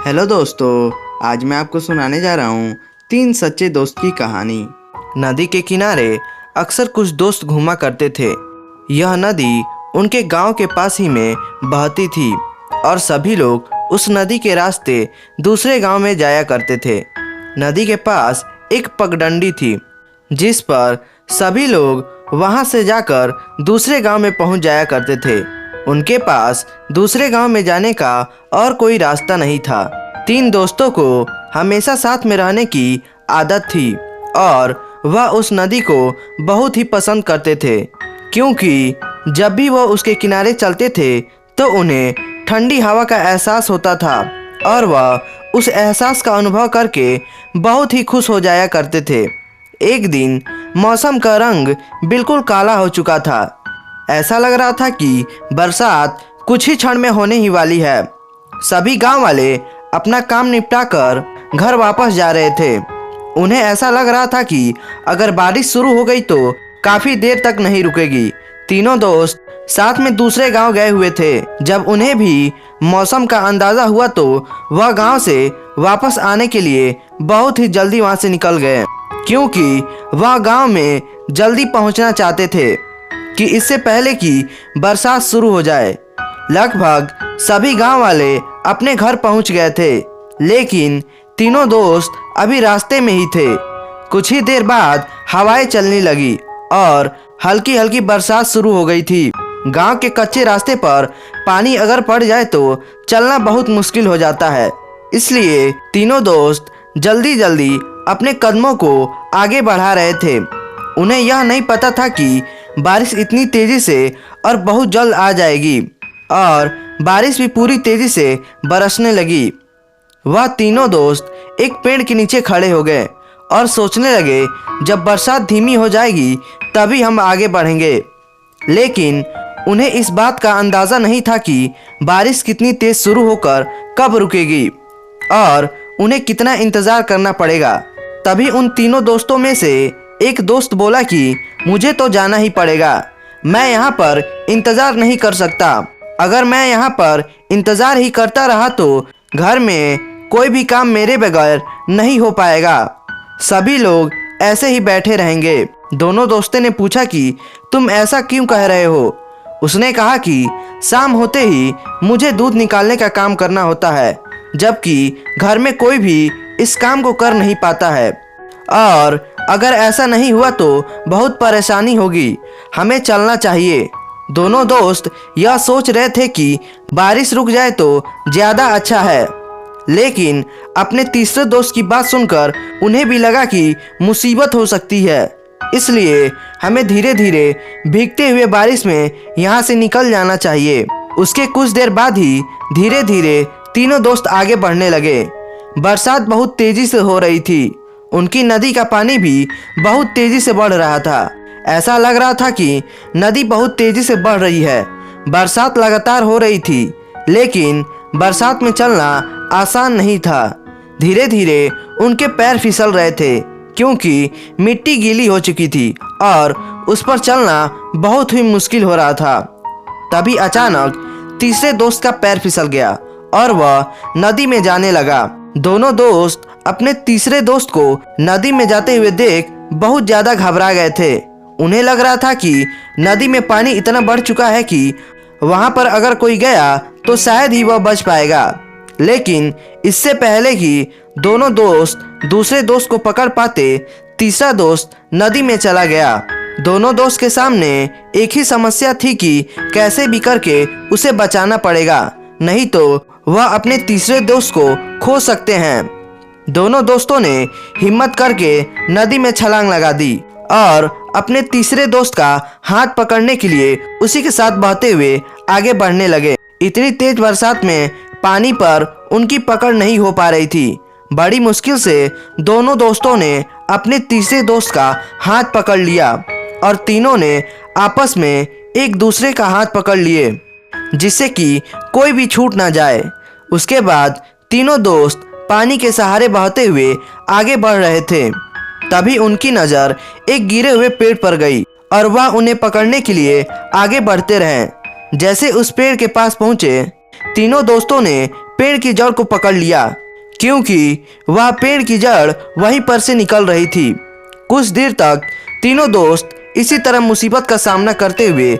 Hello दोस्तों, आज मैं आपको सुनाने जा रहा हूँ 3 सच्चे दोस्त की कहानी। नदी के किनारे अक्सर कुछ दोस्त घूमा करते थे। यह नदी उनके गांव के पास ही में बहती थी और सभी लोग उस नदी के रास्ते दूसरे गांव में जाया करते थे। नदी के पास एक पगडंडी थी जिस पर सभी लोग वहां से जाकर दूसरे गांव में पहुंच जाया करते थे। उनके पास दूसरे गांव में जाने का और कोई रास्ता नहीं था। 3 दोस्तों को हमेशा साथ में रहने की आदत थी और वह उस नदी को बहुत ही पसंद करते थे, क्योंकि जब भी वह उसके किनारे चलते थे तो उन्हें ठंडी हवा का एहसास होता था और वह उस एहसास का अनुभव करके बहुत ही खुश हो जाया करते थे। एक दिन मौसम का रंग बिल्कुल काला हो चुका था। ऐसा लग रहा था कि बरसात कुछ ही क्षण में होने ही वाली है। सभी गांव वाले अपना काम निपटाकर घर वापस जा रहे थे। उन्हें ऐसा लग रहा था कि अगर बारिश शुरू हो गई तो काफी देर तक नहीं रुकेगी। तीनों दोस्त साथ में दूसरे गांव गए हुए थे। जब उन्हें भी मौसम का अंदाजा हुआ तो वह गांव से वापस आने के लिए बहुत ही जल्दी वहां से निकल गए, क्योंकि वह गांव में जल्दी पहुंचना चाहते थे कि इससे पहले कि बरसात शुरू हो जाए। लगभग सभी गांव वाले अपने घर पहुंच गए थे, लेकिन तीनों दोस्त अभी रास्ते में ही थे। कुछ ही देर बाद हवाएं चलने लगी और हल्की हल्की बरसात शुरू हो गई थी। गांव के कच्चे रास्ते पर पानी अगर पड़ जाए तो चलना बहुत मुश्किल हो जाता है। इसलिए तीनों दोस्त जल्दी जल्दी अपने कदमों को आगे बढ़ा रहे थे। उन्हें यह नहीं पता था कि बारिश इतनी तेजी से और बहुत जल्द आ जाएगी, और बारिश भी पूरी तेजी से बरसने लगी। वह तीनों दोस्त एक पेड़ के नीचे खड़े हो गए और सोचने लगे, जब बरसात धीमी हो जाएगी तभी हम आगे बढ़ेंगे। लेकिन उन्हें इस बात का अंदाज़ा नहीं था कि बारिश कितनी तेज शुरू होकर कब रुकेगी और उन्हें कितना इंतज़ार करना पड़ेगा। तभी उन तीनों दोस्तों में से एक दोस्त बोला कि मुझे तो जाना ही पड़ेगा, मैं यहाँ पर इंतज़ार नहीं कर सकता। अगर मैं यहाँ पर इंतज़ार ही करता रहा तो घर में कोई भी काम मेरे बगैर नहीं हो पाएगा। सभी लोग ऐसे ही बैठे रहेंगे। दोनों दोस्तों ने पूछा कि तुम ऐसा क्यों कह रहे हो? उसने कहा कि शाम होते ही मुझे दूध निकालने का काम करना होता है, जबकि घर में कोई भी इस काम को कर नहीं पाता है, और अगर ऐसा नहीं हुआ तो बहुत परेशानी होगी। हमें चलना चाहिए। दोनों दोस्त यह सोच रहे थे कि बारिश रुक जाए तो ज़्यादा अच्छा है, लेकिन अपने तीसरे दोस्त की बात सुनकर उन्हें भी लगा कि मुसीबत हो सकती है। इसलिए हमें धीरे धीरे भीगते हुए बारिश में यहाँ से निकल जाना चाहिए। उसके कुछ देर बाद ही धीरे धीरे तीनों दोस्त आगे बढ़ने लगे। बरसात बहुत तेजी से हो रही थी। उनकी नदी का पानी भी बहुत तेजी से बढ़ रहा था। ऐसा लग रहा था कि नदी बहुत तेजी से बढ़ रही है। बरसात लगातार हो रही थी, लेकिन बरसात में चलना आसान नहीं था। धीरे धीरे उनके पैर फिसल रहे थे, क्योंकि मिट्टी गीली हो चुकी थी और उस पर चलना बहुत ही मुश्किल हो रहा था। तभी अचानक तीसरे दोस्त का पैर फिसल गया और वह नदी में जाने लगा। दोनों दोस्त अपने तीसरे दोस्त को नदी में जाते हुए देख बहुत ज़्यादा घबरा गए थे। उन्हें लग रहा था कि नदी में पानी इतना बढ़ चुका है कि वहां पर अगर कोई गया तो शायद ही वह बच पाएगा। लेकिन इससे पहले कि दोनों दोस्त दूसरे दोस्त को पकड़ पाते, तीसरा दोस्त नदी में चला गया। दोनों दोस्त के सामने एक ही समस्या थी कि कैसे भी करके उसे बचाना पड़ेगा, नहीं तो वह अपने तीसरे दोस्त को खो सकते हैं। दोनों दोस्तों ने हिम्मत करके नदी में छलांग लगा दी और अपने तीसरे दोस्त का हाथ पकड़ने के लिए उसी के साथ बहते हुए आगे बढ़ने लगे। इतनी तेज बरसात में पानी पर उनकी पकड़ नहीं हो पा रही थी। बड़ी मुश्किल से दोनों दोस्तों ने अपने तीसरे दोस्त का हाथ पकड़ लिया और तीनों ने आपस में एक दूसरे का हाथ पकड़ लिए, जिससे कि कोई भी छूट ना जाए। उसके बाद तीनों दोस्त पानी के सहारे बहते हुए आगे बढ़ रहे थे। तभी उनकी नज़र एक गिरे हुए पेड़ पर गई और वह उन्हें पकड़ने के लिए आगे बढ़ते रहे। जैसे उस पेड़ के पास पहुंचे, तीनों दोस्तों ने पेड़ की जड़ को पकड़ लिया, क्योंकि वह पेड़ की जड़ वहीं पर से निकल रही थी। कुछ देर तक तीनों दोस्त इसी तरह मुसीबत का सामना करते हुए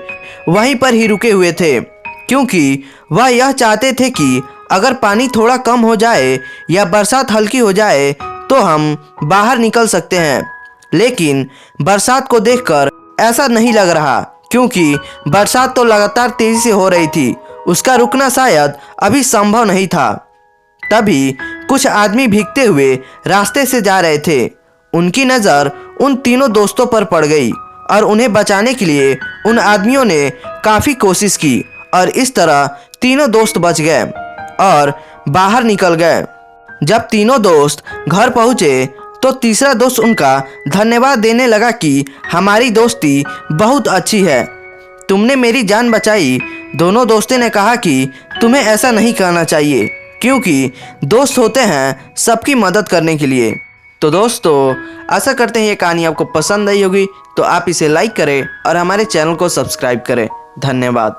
वहीं पर ही रुके हुए थे, क्योंकि वह यह चाहते थे कि अगर पानी थोड़ा कम हो जाए या बरसात हल्की हो जाए तो हम बाहर निकल सकते हैं। लेकिन बरसात को देखकर ऐसा नहीं लग रहा, क्योंकि बरसात तो लगातार तेजी से हो रही थी। उसका रुकना शायद अभी संभव नहीं था। तभी कुछ आदमी भीगते हुए रास्ते से जा रहे थे। उनकी नज़र उन तीनों दोस्तों पर पड़ गई और उन्हें बचाने के लिए उन आदमियों ने काफ़ी कोशिश की और इस तरह तीनों दोस्त बच गए और बाहर निकल गए। जब तीनों दोस्त घर पहुँचे तो तीसरा दोस्त उनका धन्यवाद देने लगा कि हमारी दोस्ती बहुत अच्छी है, तुमने मेरी जान बचाई। दोनों दोस्तों ने कहा कि तुम्हें ऐसा नहीं करना चाहिए, क्योंकि दोस्त होते हैं सबकी मदद करने के लिए। तो दोस्तों, आशा करते हैं ये कहानी आपको पसंद आई होगी, तो आप इसे लाइक करें और हमारे चैनल को सब्सक्राइब करें। धन्यवाद।